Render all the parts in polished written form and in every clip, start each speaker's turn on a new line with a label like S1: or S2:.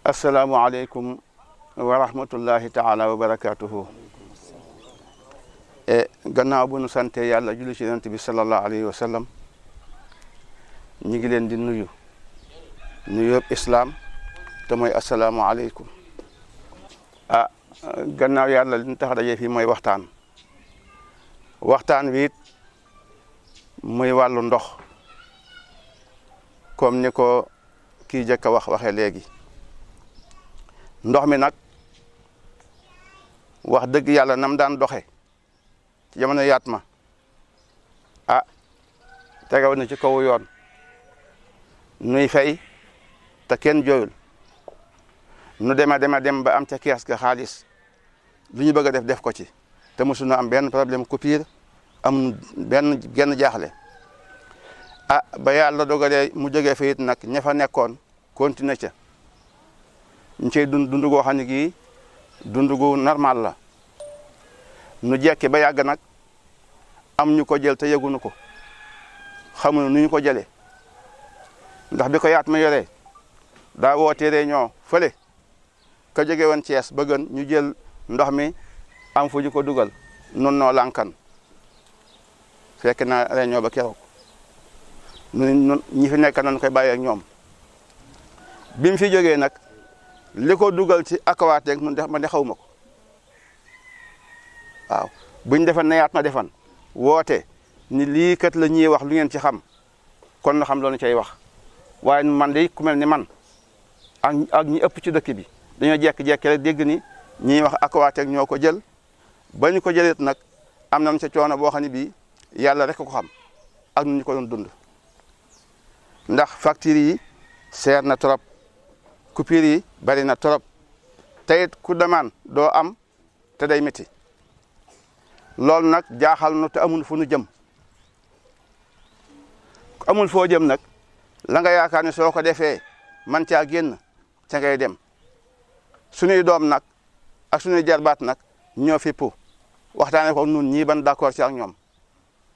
S1: asalaamualeykum wa rahmatullahi taala wa barakatuhu. Gannaaw bu nu sante yàlla julli ci yonent bi sallallahu alayhi wa sallam ñi ngi leen di nuyu nuyoob islaam te mooy asalaamualeykum. Gannaaw yàlla li ñu tax daje fii mooy waxtaan wi it muy wàllu ndox comme ni ko kii jëkk a waxee léegi. ndox mi nag wax dëgg yàlla nam daan doxe ci jamono yaat ma tegaw na ci kaw yoon nuy fay te kenn jooyul nu dem ba am ca kees ga xaalis lu ñu bëgg a def ko ci te mosu na am benn problème coupure am genn jaaxle ba yàlla dogalee mu jógee fa it nag ña fa nekkoon continuer ca ñu cey dund goo xam ne gii dund gu normal la nu jekki ba yàgg nag am ñu ko jël te yëgunu ko xamuñu nu ñu ko jëlee ndax bi ko yaat ma yoree daa woote réunion fële ka jóge woon Thiès bëggan ñu jël ndox mi am fu ñu ko dugal nun noo lànkan fekk na réunion ba keroog nun ñi fi nekk nañ koy bàyyee ak ñoom bi mu fi jógee nag li ko dugal ci Aquatech nun ma ne xaw ma ko waaw buñ defan na yaat ma defan woote ni lii kat la ñuy wax lu ngeen ci xam kon na xam loolu cay wax waaye man de ku mel ni man ak ñi ëpp ci dëkk bi dañoo jekki-jekki rek dégg ni ñiy wax Aquatech ñoo ko jël ba ñu ko jëleet nag am nañ ca coono boo xam ne bii yàlla rek ko xam ak nu ñu ko doon dund ndax facture yi seer na trop coupure yi bari na trop te it ku demande doo am te day métti loolu nag jaaxal nu te amul fu nu jëm amul foo jëm nag la nga yaakaar ne soo ko defee man caa génn ca ngay dem suñuy doom nag ak suñuy jarbaat nag ñoo fippu waxtaane ko nun ñii ban d'accord ci ak ñoom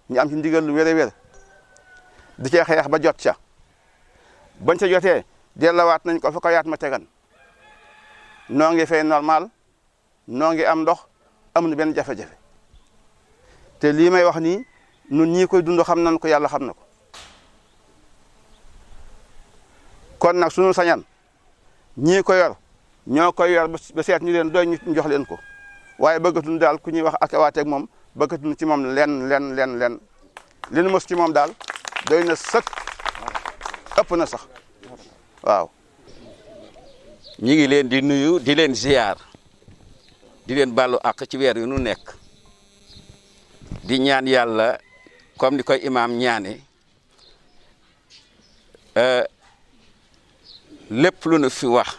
S1: ñu am ci ndigal lu wér di cee xeex ba jot ca bañ ca jotee dellawaat nañ ko fa ko yaat ma tegan noo ngi fay normal noo ngi am ndox amuñu benn jafe-jafe te lii may wax nii nun ñii koy dund xam nañ ko yàlla xam na ko kon nag suñu sañan ñii ko yor ñoo koy yor ba seet ñu leen doy ñu jox leen ko waaye bëggatuñu daal ku ñuy wax Aquatech moom bëggatuñu ci moom len li nu mos ci moom daal doy na sëkk ëpp na sax waaw.
S2: ñi ngi leen di nuyu di leen ziar di leen bàllu àq ci weer yu nu nekk di ñaan yàlla comme ni koy imaam ñaane lépp lu nu fi wax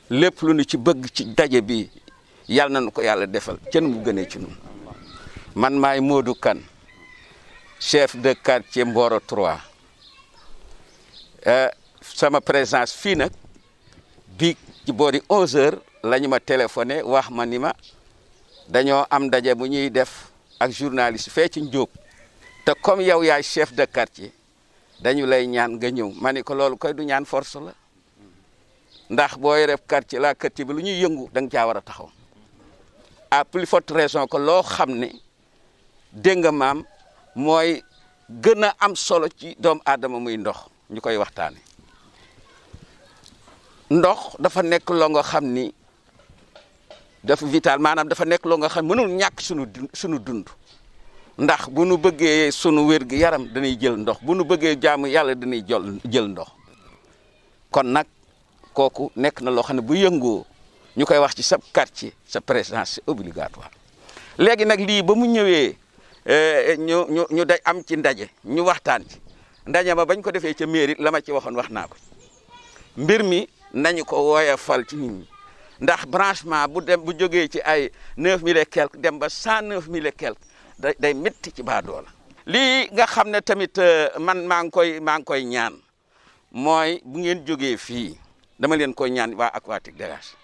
S2: lépp lu nu ci bëgg ci daje bi yàlla nañu ko yàlla defal cën mu gënee ci nun man maay Modou Kane chef de quartier Mboro 3 sama présence fii nag bi ci boori 11h la ñu ma téléphoné wax ma ni ma dañoo am daje bu ñuy def ak journaliste fee ci Njóob te comme yow yaay chef de quartier dañu lay ñaan nga ñëw ma ni ko loolu koy du ñaan force la ndax booy ref quartier la quartier bi lu ñuy yëngu da nga caa war a taxaw à plus forte raison que loo xam ne dégg nga maam mooy gën a am solo ci doomu aadama muy ndox ñu koy waxtaane ndox dafa nekk loo nga xam ni dafa vital maanaam dafa nekk loo nga xam mënul ñàkk sunu dund ndax bu nu bëggee sunu wér gi yaram dañuy jël ndox bu nu bëggee jaamu yàlla dañuy jël ndox kon nag kooku nekk na loo xam ne bu yëngoo ñu koy wax ci sa quartier sa présence c'est obligatoire léegi nag lii ba mu ñëwee ñu day am ci ndaje ñu waxtaan ci ndaje ma bañ ko defee ca mairie la ma ci waxoon wax naa ko mbir mi nañu ko woyofal ci nit ñi ndax branchement bu jógee ci ay 9000 et quelque dem ba 109000 et quelque day métti ci baadoola lii nga xam ne tamit man maa ngi koy ñaan mooy bu ngeen jógee fii dama leen koy ñaan waa Aquatech dégage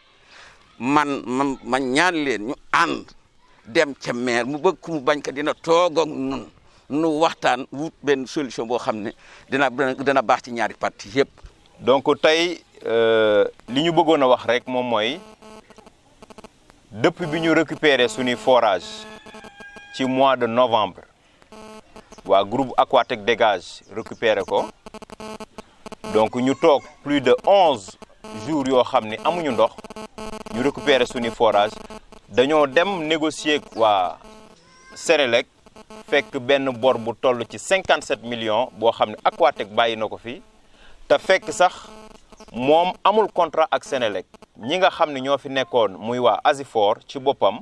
S2: man ñaan leen ñu ànd dem ca maire mu bëgg ku mu bañ ko dina toog ak nun nu waxtaan wut benn solution boo xam ne dina baax ci ñaari parti yëpp
S3: donc tey li ñu bëggoon a wax rek moom mooy depuis bi ñu récupérer suñuy forage ci mois de novembre waa groupe Aquatech Dégage récupérer ko donc ñu toog plus de 11 jours yoo xam ni amuñu ndox ñu récupérer suñuy forage dañoo dem négocier ak waa Senelec fekk benn bor bu toll ci 57 millions boo xam ne Aquatech bàyyi na ko fi te fekk sax moom amul contrat ak Senelec ñi nga xam ne ñoo fi nekkoon muy waa Asifor ci boppam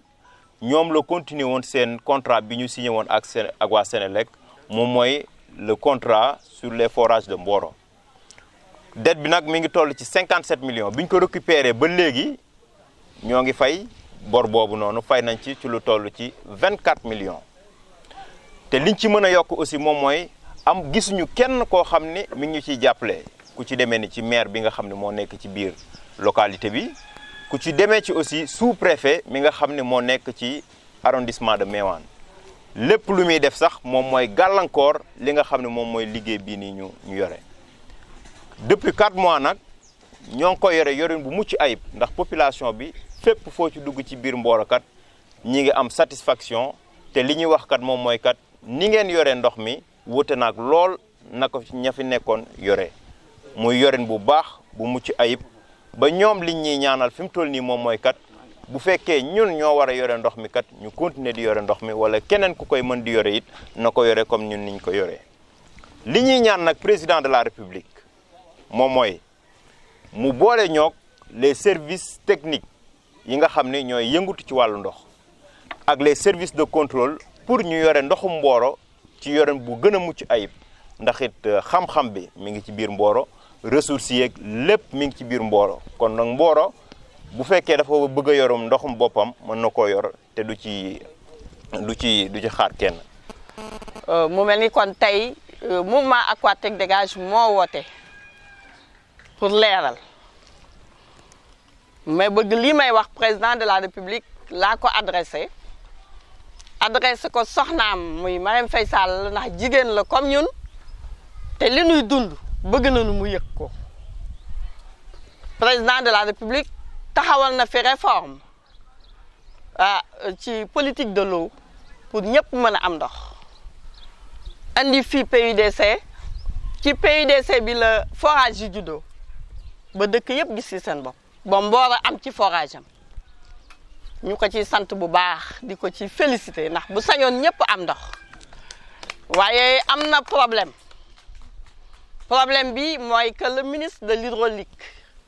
S3: ñoom la continuer woon seen contrat bi ñu signé woon ak waa Senelec moom mooy le contrat sur les forages de Mboro dette bi nag mi ngi toll ci 57 millions bi ñu ko récupérer ba léegi ñoo ngi fay bor boobu noonu fay nañ ci lu toll ci 24 millions te liñ ci mën a yokk aussi moom mooy am gisuñu kenn koo xam ni mi ngi ñu ciy jàppale ku ci demee ni ci maire bi nga xam ne moo nekk ci biir localité bi ku ci demee ci aussi sous-préfet mi nga xam ne moo nekk ci arrondissement de Méouane lépp lu muy def sax moom mooy gàllankoor li nga xam ne moom mooy liggéey bii nii ñu yore depuis 4 mois nag ñoo ngi ko yore yorin bu mucc ayib ndax population bi fépp foo ci dugg ci biir Mboro kat ñi ngi am satisfaction te li ñuy wax kat moom mooy kat ni ngeen yore ndox mi wute naag lool na ko ña fi nekkoon yore muy yorin bu baax bu mucc ayib ba ñoom liñ ñuy ñaanal fi mu toll nii moom mooy kat bu fekkee ñun ñoo war a yore ndox mi kat ñu continuer di yore ndox mi wala keneen ku koy mën di yore it na ko yore comme ñun niñ ko yoree li ñuy ñaan nag président de la république moom mooy mu boole ñoog les services techniques yi nga xam ne ñooy yëngutu ci wàllu ndox ak les services de contrôle pour ñu yore ndoxum Mboro ci yoren bu gën a mucc ayib ndax it xam-xam bi mi ngi ci biir Mboro ressources yeeg lépp mi ngi ci biir Mboro kon nag Mboro bu fekkee dafa bëgg a yorum ndoxum boppam mën na koo yor te du ci xaar kenn.
S4: mu mel ni kon tey mouvement Aquatech Dégage moo woote pour leeral mais bëgg lii may wax président de la république laa ko adressé ko soxnaam muy Marème Faye Sall ndax jigéen la comme ñun te li nuy dund bëgg nañu mu yëg ko président de la république taxawal na fi réforme ci politique de l'eau pour ñëpp mën a am ndox andi fii PUDC ci PUDC bi la forage yi juddoo ba dëkk yëpp gis ci seen bopp ba Mboro am ci forage am ñu ko ci sant bu baax di ko ci féliciter ndax bu sañoon ñëpp am ndox waaye am na problème bi mooy que le ministre de l'hydraulique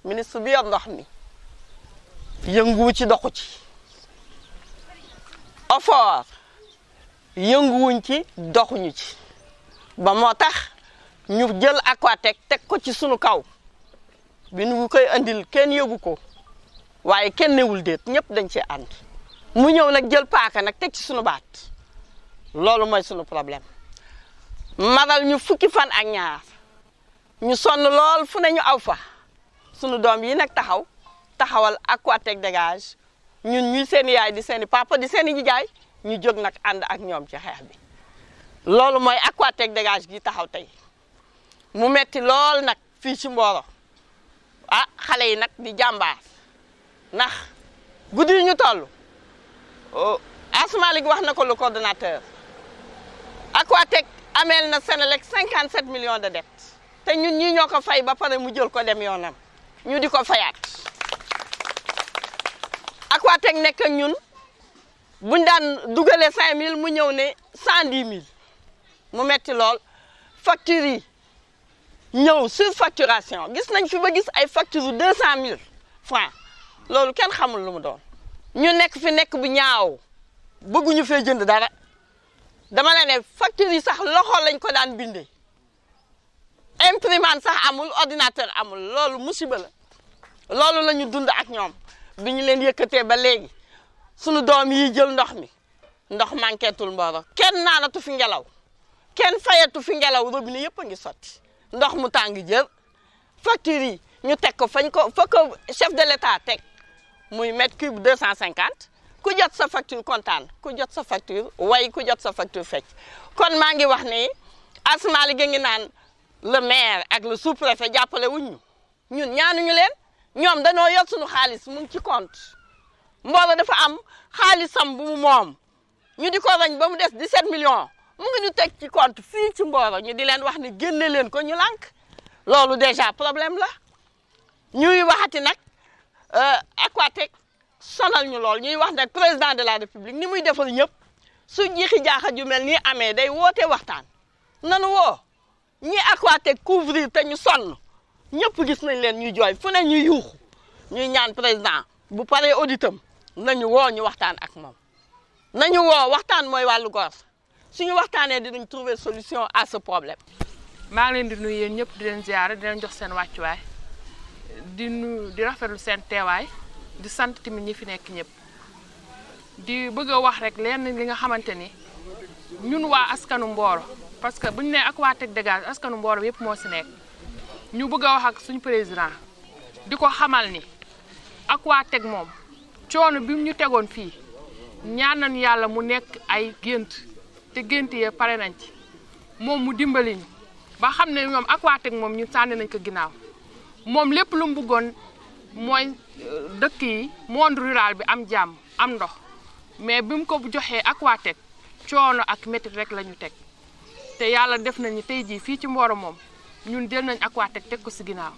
S4: ministre bi yor ndox mi yënguwu ci doxu ci OFOR yënguwuñ ci doxuñu ci ba moo tax ñu jël Aquatech teg ko ci sunu kaw bi nu koy andil kenn yëgu ko waaye kenn newul déet ñëpp dañ ci ànd mu ñëw nag jël paaka nag teg ci sunu baat loolu mooy sunu problème maral ñu fukki fan ak ñaar ñu sonn lool fu ne ñu aw fa sunu doom yi nag taxawal Aquatech Dégage ñun ñuy seen yaay di seen papa di seen nijaay ñu jóg nag ànd ak ñoom ci xeex bi loolu mooy Aquatech Dégage gi taxaw tey mu metti lool nag fii ci Mboro xale yi nag di jàmbaar ndax guddi yi ñu toll Asmalik wax na ko le coordonnateur Aquatech ameel na Senelec 57 millions de dettes te ñun ñii ñoo ko fay ba pare mu jël ko dem yoonam ñu di ko fayaat Aquatech nekk ak ñun buñ daan dugalee 5000 mu ñëw ne 110000 mu metti lool facture yi ñëw surfacturation gis nañ fi ba gis ay facture 200 000 francs loolu kenn xamul lu mu doon ñu nekk fi nekk bu ñaaw bëgguñu fee jënd dara dama la ne facture yi sax loxo lañ ko daan bindee imprimante sax amul ordinateur amul loolu musiba la loolu la ñu dund ak ñoom bi ñu leen yëkkatee ba léegi sunu doom yi jël ndox mi ndox manqueetul Mboro kenn naanatu fi ngelaw kenn fayatu fi ngelaw robinet yëpp a ngi sotti ndox mu tàng jër facture yi ñu teg ko fa ko chef de l'État teg muy mètre cube 250 ku jot sa facture kontaan ku jot sa facture way ku jot sa facture fecc kon maa ngi wax ni Asmalik ngi naan le maire ak le sous-préfet jàppale wuñ ñu ñun ñaanuñu leen ñoom dañoo yor suñu xaalis mu ngi ci compte Mboro dafa am xaalisam bu mu moom ñu di ko rañ ba mu des 17 millions mu ngi ñu teg ci compte fii ci Mboro ñu di leen wax ni génne leen ko ñu lànk loolu déjà problème la ñuy waxati nag Aquatech sonal ñu lool ñuy wax nag président de la république ni muy defal ñëpp su jiixi jaaxa ju mel nii amee day woote waxtaan nanu woo ñi Aquatech couvrir te ñu sonn ñëpp gis nañ leen ñuy jooy fu ne ñuy yuuxu ñuy ñaan président bu paree auditam nañu woo ñu waxtaan ak moom nañu woo waxtaan mooy wàllu góor suñu waxtaanee dinañ trouver solution à ce problème.
S5: maa ngi leen di nuyu yéen ñëpp di leen ziare di leen jox seen wàccuwaay di rafetlu seen teewaay di sant tamit ñi fi nekk ñëpp di bëgg a wax rek lenn li nga xamante ni ñun waa askanu Mboro parce que bu ñu nee Aquatech dégage askanu Mboro yëpp moo si nekk ñu bëgg a wax ak suñu président di ko xamal ni Aquatech moom coono bi ñu tegoon fii ñaan nañu yàlla mu nekk ay gént te gént yee pare nañ ci moom mu dimbali ñu ba xam ne ñoom Aquatech moom ñu sànni nañ ko ginnaaw moom lépp lu mu bëggoon mooy dëkk yi monde rural bi am jàmm am ndox mais bi mu ko joxee Aquatech coono ak métit rek la ñu teg te yàlla def nañu tey jii fii ci Mboro moom ñun jël nañ Aquatech teg ko si ginnaaw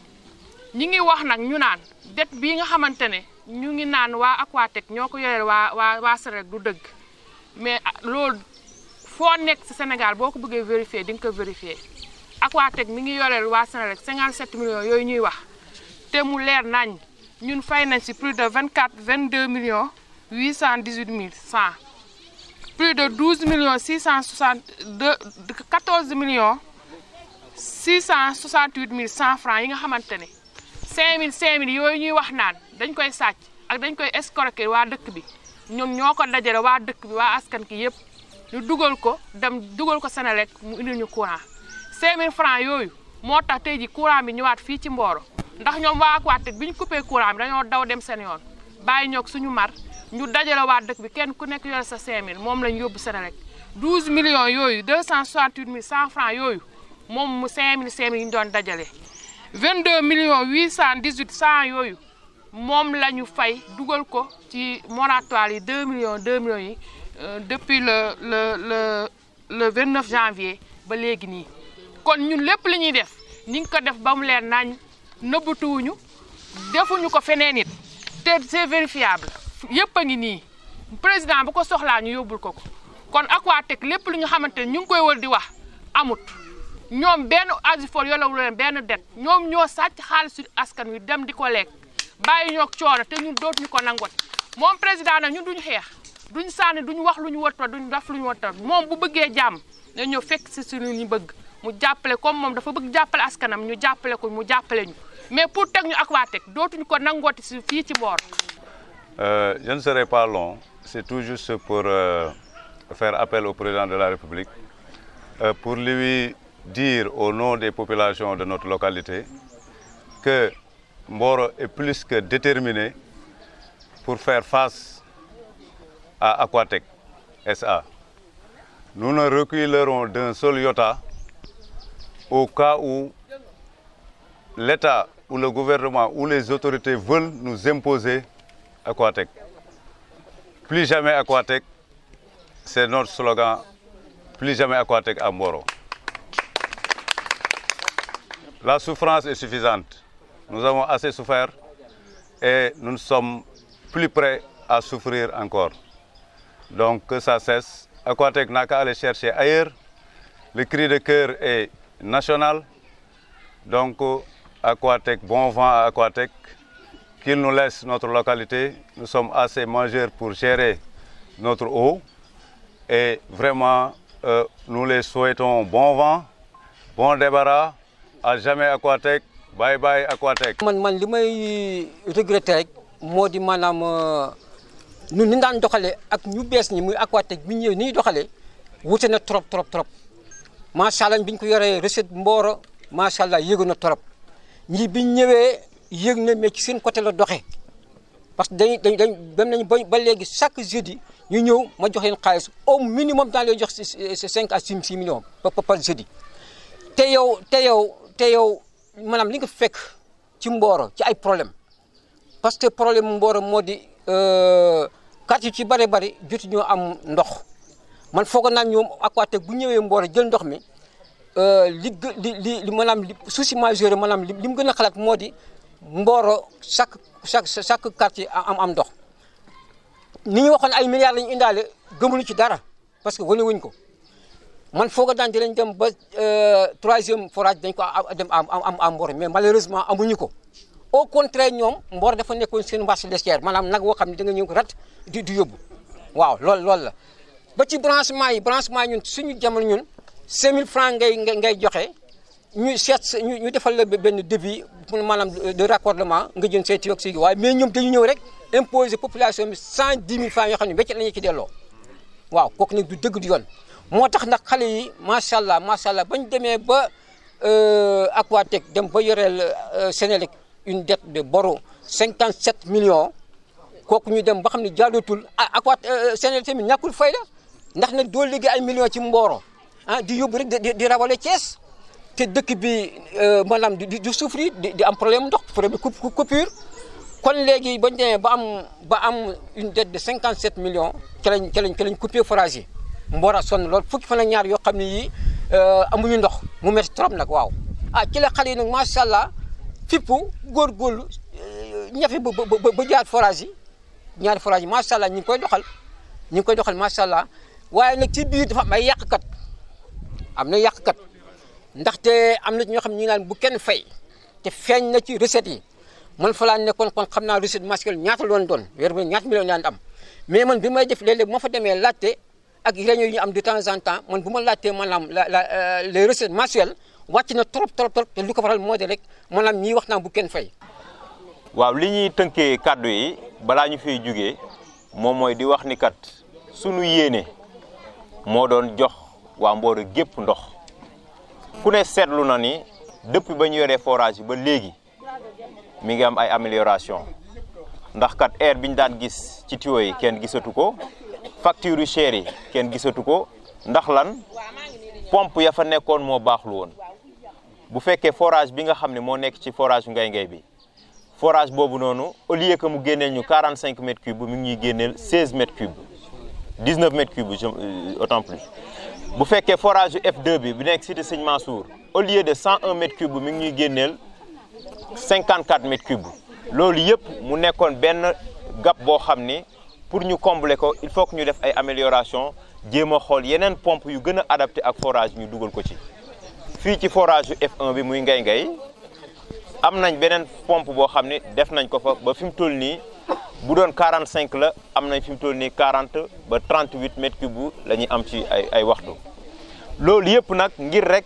S5: ñi ngi wax nag ñu naan det bii nga xamante ne ñu ngi naan waa Aquatech ñoo ko yoreel waa Senelec du dëgg mais loolu foo nekk si Sénégal boo ko bëggee vérifier di nga ko vérifier Aquatech mi ngi yoreel waa Senelec 57 millions yooyu ñuy wax te mu leer nañ ñun fay nañ si plus de 22 millions 818 mille 100 plus de 12 millions 662 14 millions 668 mille 100 francs yi nga xamante ne 5000 yooyu ñuy wax naan dañ koy sàcc ak dañ koy escroquer waa dëkk bi ñoom ñoo ko dajale waa dëkk bi waa askan ki yëpp ñu dugal ko Senelec mu indil ñu courant 5000 francs yooyu moo tax tey ji courant bi ñëwaat fii ci Mboro ndax ñoom waa Aquatech bi ñu coupé courant bi dañoo daw dem seen yoon bàyyi ñoog suñu mar ñu dajale waa dëkk bi kenn ku nekk yore sa 5000 moom lañ yóbbu Senelec 12 millions yooyu 268 mille 100 francs yooyu moom mu 5000 yi ñu doon dajale 22 millions 818 100 yooyu moom la ñu fay dugal ko ci moratoire yi 2 millions yi depuis le 29 janvier ba léegi nii kon ñun lépp li ñuy def ni nga ko def ba mu leer nañ nëbbatuwuñu defuñu ko feneen it te c'est vérifiable yëpp a ngi nii président bu ko soxlaa ñu yóbbul ko kon Aquatech lépp li nga xamante ne ñu ngi koy wër di wax amut ñoom benn Asifor yolawul leen benn det ñoom ñoo sàcc xaalisu askan wi dem di ko lekk bàyyi ñoo coono te ñun dootuñu ko nangoot moom président nag ñun duñu xeex duñu sànni duñu wax lu ñu wërta duñu def lu ñu wërta moom bu bëggee jàmm na ñëw fekk si lu ñu bëgg mu jàppale comme moom dafa bëgg jàppale askanam ñu jàppale ko mu jàppale ñu mais pour teg ñu Aquatech dootuñu ko nangooti si fii ci Mboro.
S6: Je ne serai pas long, c'est tout juste pour faire appel au président de la République pour lui dire au nom des populations de notre localité que Mboro est plus que déterminé pour faire face à Aquatech SA. Nous ne reculerons d'un seul iota au cas où l'État ou le gouvernement ou les autorités veulent nous imposer Aquatech. Plus jamais Aquatech, c'est notre slogan, plus jamais Aquatech à Mboro. La souffrance est suffisante. Nous avons assez souffert et nous ne sommes plus prêts à souffrir encore. Donc que ça cesse. Aquatech n'a qu'à aller chercher ailleurs. Le cri de cœur est national. Donc Aquatech, bon vent à Aquatech. Qu'il nous laisse notre localité. Nous sommes assez majeurs pour gérer notre eau. Et vraiment, nous les souhaitons bon vent, bon débarras. À jamais Aquatech. Bye bye Aquatech.
S7: man li may regretter rek moo di maanaam ñun ni daan doxalee ak ñu bees ñi muy Aquatech bi ñëwee ni ñuy doxalee wute na trop macha allah bi ñu ko yoree recette Mboro macha allah yëgu na trop ñi bi ñu ñëwee yëg na mais ci seen côté la doxee parce que dañ dem nañu ba léegi chaque jeudi ñu ñëw ma jox leen xaalis au minimum dans lay jox 5 à 6 millions par jeudi te yow maanaam li nga fekk ci Mboro ci ay problème parce que problème Mboro moo di quartier ci bari jotu ñoo am ndox man foog naa ñoom Aquatech bu ñëwee Mboro jël ndox mi li maanaam souci majeur maanaam li mu gën a xalaat moo di Mboro chaque quartier am ndox ni ñu waxoon ay milliards lañu indaale gëmuñu ci dara parce que wane wuñ ko man foog daan dinañ dem ba 3e forage dañ ko dem am Mboro mais malheureusement amuñu ko au contraire ñoom Mboro dafa nekkoon seen vache laitière maanaam nag woo xam ne da nga ñëw ko rat di yóbbu waaw loolu la ba ci branchement yi ñun suñu jamono ñun 5000 francs ngay joxe ñu defal la benn devis maanaam de raccordement nga jël say tuyau si waaye mais ñoom dañu ñëw rek imposer population bi 110 000 francs yoo xam ne wécc lañu ci delloo waaw kooku nag du dëgg du yoon moo tax nag xale yi macha allah bañ demee ba Aquatech dem ba yoreel Sénélec une dette de boru 57 millions kooku ñu dem ba xam ne jaadotul Sénélec tamit ñàkkul fayda ndax nag doo liggéey ay millions ci Mboro di yóbbu rek di rawale Thiès te dëkk bi maanaam di souffrir di am problème ndox problème coupure kon léegi bañ demee ba am une dette de 57 millions ca lañ coupé forage yi Mboro sonn lool fukki fan ak ñaar yoo xam ne yii amuñu ndox mu métti trop nag waaw ci la xale yi nag macha allah fippu góorgóorlu ñafe ba jaar forage yi ñaari forage yi macha allah ñu ngi koy doxal macha allah waaye nag ci biir dafa am ay yàqkat ndaxte am na ñoo xam ne ñu ngi naan bu kenn fay te feeñ na ci recettes yi man fa laa nekkoon kon xam naa recette mensuelle ñaata loon doon weer bi ñaata millions daan am mais man bi may def léeg-léeg bu ma fa demee laajte ak réunion yi ñu am de temps en temps man bu ma laajtee maanaam les recettes mensuelles wàcc na trop te lu ko faral moo di rek maanaam ñii wax naa bu kenn fay.
S3: waaw li ñuy tënkee kàddu yi balaa ñu fiy jugee moom mooy di wax ni kat sunu yéene moo doon jox waa Mboro gépp ndox ku ne seetlu na ni depuis ba ñu yoree forage ba léegi mi ngi am ay amélioration ndax kat air bi ñu daan gis ci tuyau yi kenn gisatu ko facture yu cher yi kenn gisatu ko ndax lan pompe ya fa nekkoon moo baaxul woon bu fekkee forage bi nga xam ne moo nekk ci forage Ngay bi forage boobu noonu au lieu que mu génneel ñu 45 mètres cubes mi ngi ñuy génneel 16 mètres cubes 19 mètres cubes autant plus bu fekkee forage F2 bi nekk cité Sëñ Mansour au lieu de 101 mètres cubes mi ngi ñuy génneel 54 mètres cubes loolu yëpp mu nekkoon benn gap boo xam ni pour ñu combler ko il faut que ñu def ay amélioration jéem a xool yeneen pompe yu gën a adapté ak forage ñu dugal ko ci fii ci forage F1 bi muy Ngay am nañ beneen pompe boo xam ni def nañ ko fa ba fi mu toll nii bu doon 45 la am nañ fi mu toll nii 40 ba 38 mètres cubes la ñuy am ci ay waxtu loolu yëpp nag ngir rek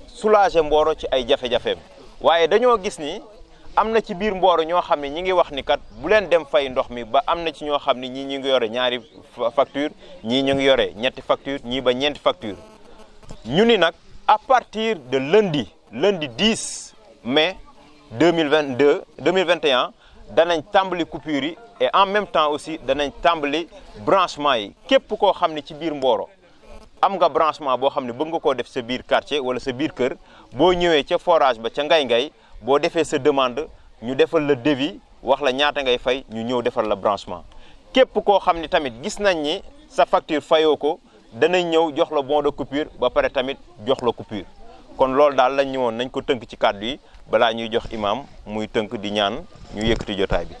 S3: soulager Mboro ci ay jafe-jafeem waaye dañoo gis ni am na ci biir Mboro ñoo xam ne ñi ngi wax ni kat bu leen dem fay ndox mi ba am na ci ñoo xam ne ñii ñu ngi yore ñaari facture ñii ñu ngi yore ñetti facture ñii ba ñeenti facture ñu ni nag à partir de lundi 10 mai 2021 danañ tàmbali coupure yi et en même temps aussi danañ tàmbali branchement yi képp koo xam ne ci biir Mboro am nga branchement boo xam ne bëgg nga koo def sa biir quartier wala sa biir kër boo ñëwee ca forage ba ca Ngay boo defee sa demande ñu defal la devis wax la ñaata ngay fay ñu ñëw defal la branchement képp koo xam ne tamit gis nañ ni sa facture fayoo ko danañ ñëw jox la bon de coupure ba pare tamit jox la coupure kon loolu daal lañ ñëwoon nañ ko tënk ci kàddu yi balaa ñuy jox imam muy tënk di ñaan ñu yëkkati jotaay bi